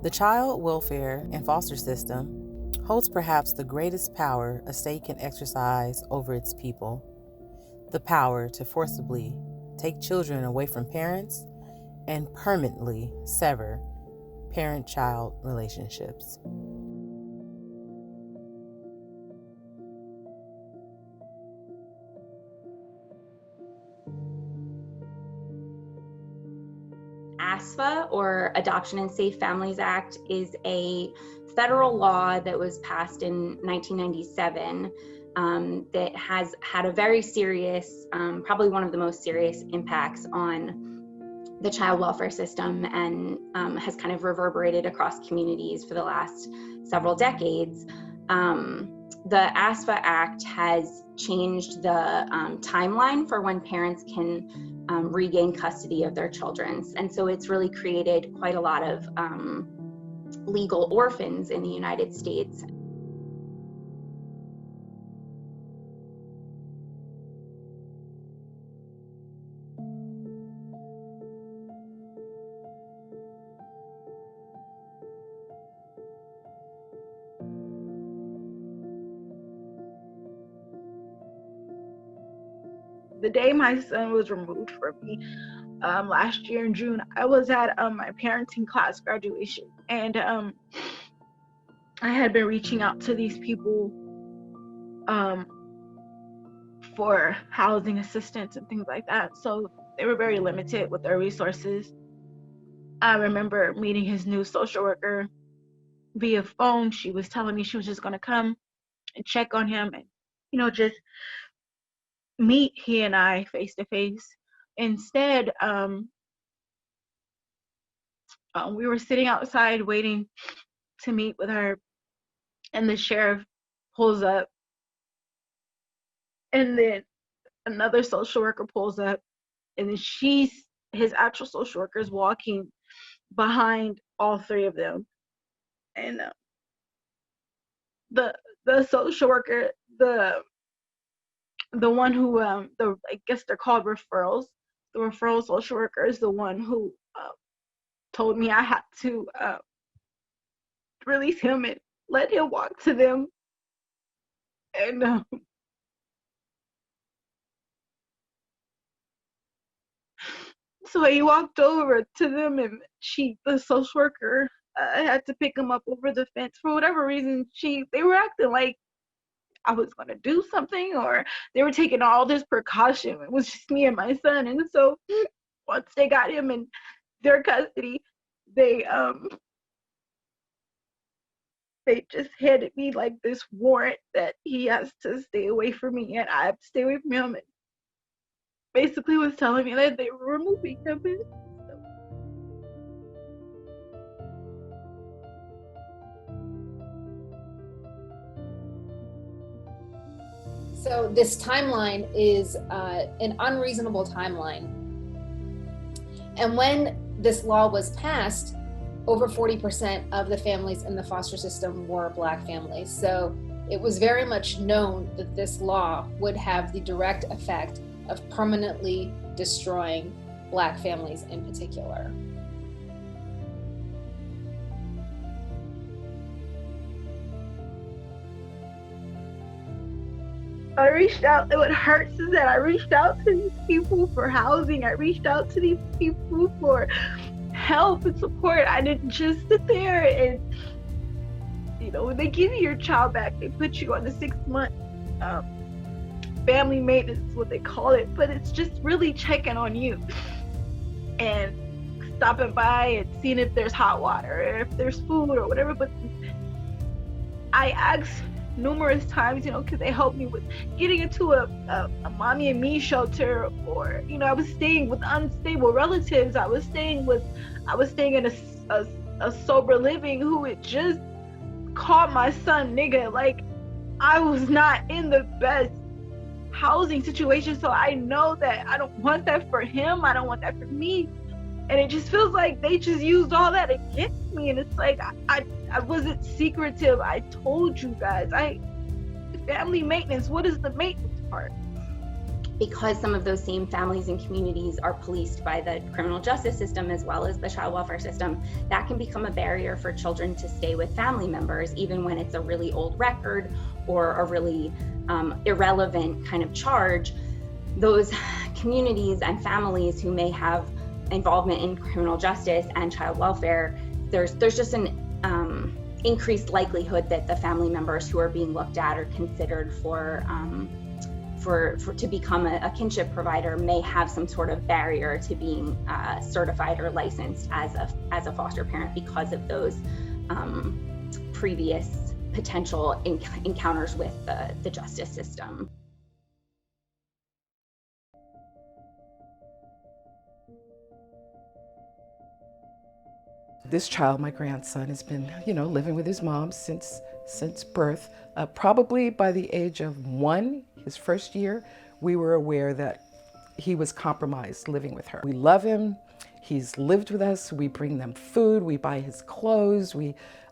The child welfare and foster system holds perhaps the greatest power a state can exercise over its people, the power to forcibly take children away from parents and permanently sever parent-child relationships. ASFA, or Adoption and Safe Families Act, is a federal law that was passed in 1997 that has had a very serious, probably one of the most serious impacts on the child welfare system, and has kind of reverberated across communities for the last several decades. The ASFA Act has changed the timeline for when parents can regain custody of their children. And so it's really created quite a lot of legal orphans in the United States. The day my son was removed from me last year in June, I was at my parenting class graduation, and I had been reaching out to these people for housing assistance and things like that. So they were very limited with their resources. I remember meeting his new social worker via phone. She was telling me she was just going to come and check on him and, just meet he and I face to face. Instead, we were sitting outside waiting to meet with her, and the sheriff pulls up, and then another social worker pulls up, and then his actual social worker is walking behind all three of them, and the social worker, the one who I guess they're called referrals. The referral social worker is the one who told me I had to release him and let him walk to them. And so he walked over to them, and the social worker had to pick him up over the fence. For whatever reason, they were acting like I was going to do something, or they were taking all this precaution. It was just me and my son. And so once they got him in their custody, they just handed me like this warrant that he has to stay away from me, and I have to stay away from him, and basically was telling me that they were removing him. So this timeline is an unreasonable timeline. And when this law was passed, over 40% of the families in the foster system were Black families. So it was very much known that this law would have the direct effect of permanently destroying Black families in particular. I reached out. What hurts is that I reached out to these people for housing. I reached out to these people for help and support. I didn't just sit there and, when they give you your child back, they put you on the 6-month family maintenance is what they call it, but it's just really checking on you and stopping by and seeing if there's hot water or if there's food or whatever. But I asked numerous times, could they help me with getting into a mommy and me shelter, or I was staying with unstable relatives. I was staying in a sober living who had just called my son nigga. Like, I was not in the best housing situation, so I know that I don't want that for him. I don't want that for me. And it just feels like they just used all that against me. And it's like, I wasn't secretive. I told you guys. Family maintenance, what is the maintenance part? because some of those same families and communities are policed by the criminal justice system as well as the child welfare system, that can become a barrier for children to stay with family members, even when it's a really old record or a really irrelevant kind of charge. Those communities and families who may have involvement in criminal justice and child welfare, there's just an increased likelihood that the family members who are being looked at or considered for to become a kinship provider may have some sort of barrier to being certified or licensed as a foster parent because of those previous potential encounters with the justice system. This child, my grandson, has been, living with his mom since birth. Probably by the age of 1, his first year, we were aware that he was compromised living with her. We love him. He's lived with us. We bring them food. We buy his clothes.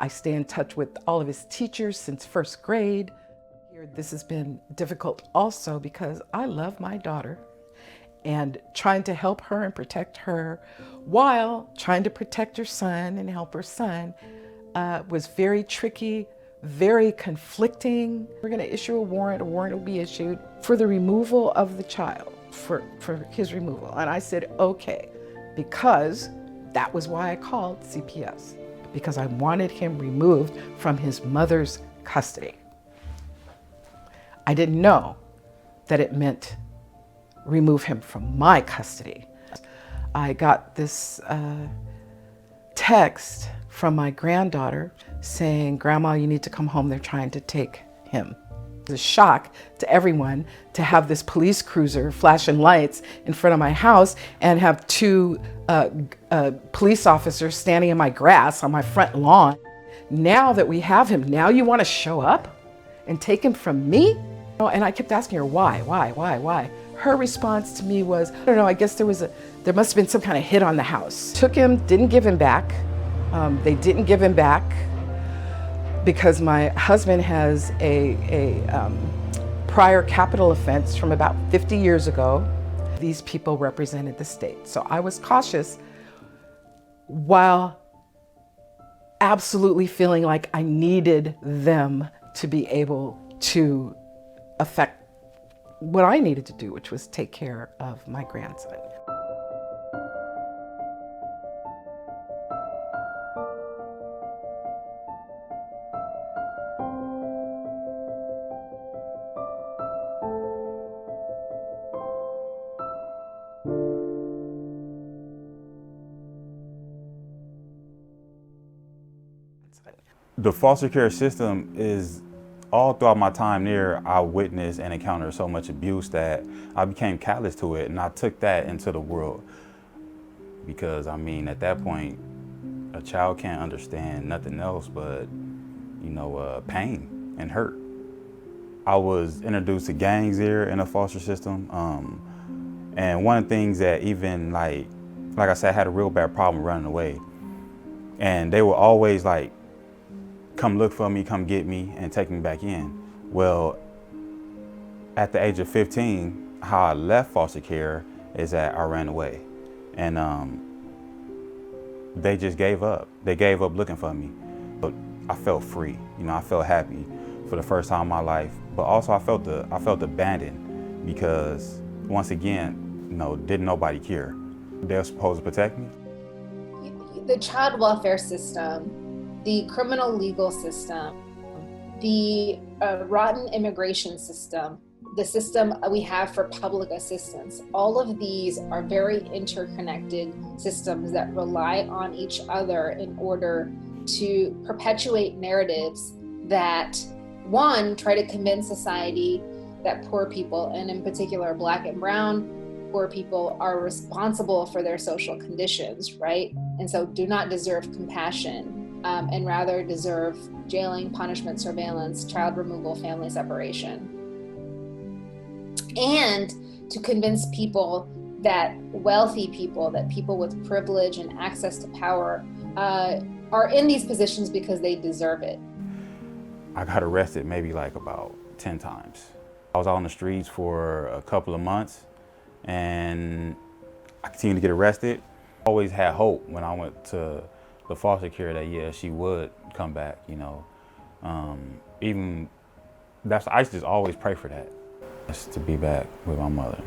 I stay in touch with all of his teachers since first grade. This has been difficult also because I love my daughter, and trying to help her and protect her while trying to protect her son and help her son was very tricky, very conflicting. We're going to issue a warrant will be issued for the removal of the child, for his removal. And I said, okay, because that was why I called CPS, because I wanted him removed from his mother's custody. I didn't know that it meant remove him from my custody. I got this text from my granddaughter saying, "Grandma, you need to come home. They're trying to take him." It was a shock to everyone to have this police cruiser flashing lights in front of my house and have 2 police officers standing in my grass on my front lawn. Now that we have him, now you want to show up and take him from me? And I kept asking her, why? Her response to me was, I don't know, I guess there must have been some kind of hit on the house. Took him, didn't give him back. They didn't give him back because my husband has a prior capital offense from about 50 years ago. These people represented the state. So I was cautious while absolutely feeling like I needed them to be able to affect what I needed to do, which was take care of my grandson. The foster care system is, all throughout my time there, I witnessed and encountered so much abuse that I became callous to it, and I took that into the world. Because I mean, at that point, a child can't understand nothing else but, pain and hurt. I was introduced to gangs here in the foster system. And one of the things that even like I said, I had a real bad problem running away. And they were always like, come look for me, come get me, and take me back in. Well, at the age of 15, how I left foster care is that I ran away. And they just gave up. They gave up looking for me. But I felt free, I felt happy for the first time in my life. But also I felt abandoned because, once again, didn't nobody care. They were supposed to protect me. The child welfare system, the criminal legal system, the rotten immigration system, the system we have for public assistance, all of these are very interconnected systems that rely on each other in order to perpetuate narratives that, one, try to convince society that poor people, and in particular Black and brown poor people, are responsible for their social conditions, right? And so do not deserve compassion. And rather deserve jailing, punishment, surveillance, child removal, family separation. And to convince people that wealthy people, that people with privilege and access to power are in these positions because they deserve it. I got arrested maybe like about 10 times. I was out on the streets for a couple of months, and I continued to get arrested. I always had hope when I went to the foster care that, yeah, she would come back, you know. Even that's, I used to just always pray for that, just to be back with my mother.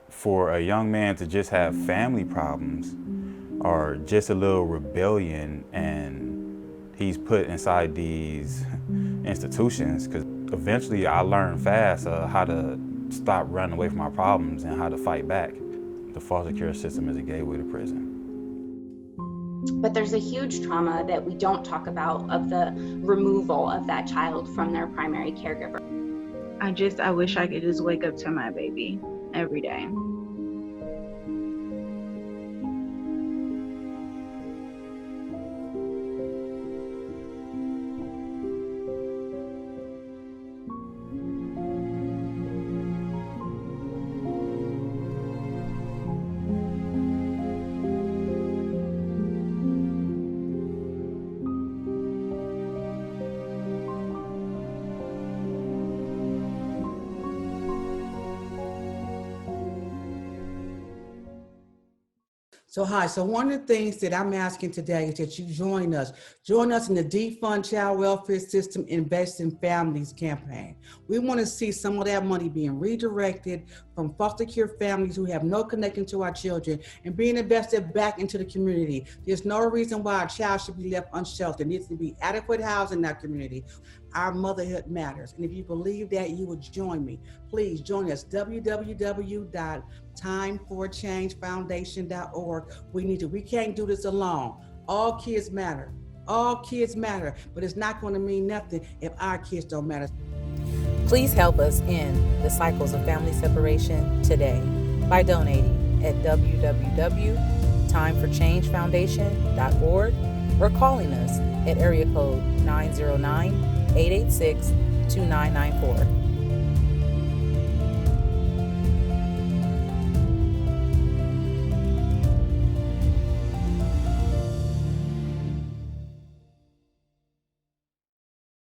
For a young man to just have family problems or just a little rebellion, and he's put inside these institutions, because eventually I learned fast how to stop running away from my problems and how to fight back. The foster care system is a gateway to prison. But there's a huge trauma that we don't talk about of the removal of that child from their primary caregiver. I wish I could just wake up to my baby every day. So hi, so one of the things that I'm asking today is that you join us in the Defund Child Welfare System Invest in Families campaign. We want to see some of that money being redirected from foster care families who have no connection to our children and being invested back into the community. There's no reason why a child should be left unsheltered. There needs to be adequate housing in our community. Our motherhood matters. And if you believe that, you would join me. Please join us, www.timeforchangefoundation.org. We can't do this alone. All kids matter. All kids matter, but it's not going to mean nothing if our kids don't matter. Please help us end the cycles of family separation today by donating at www.timeforchangefoundation.org or calling us at area code 909-886-2994.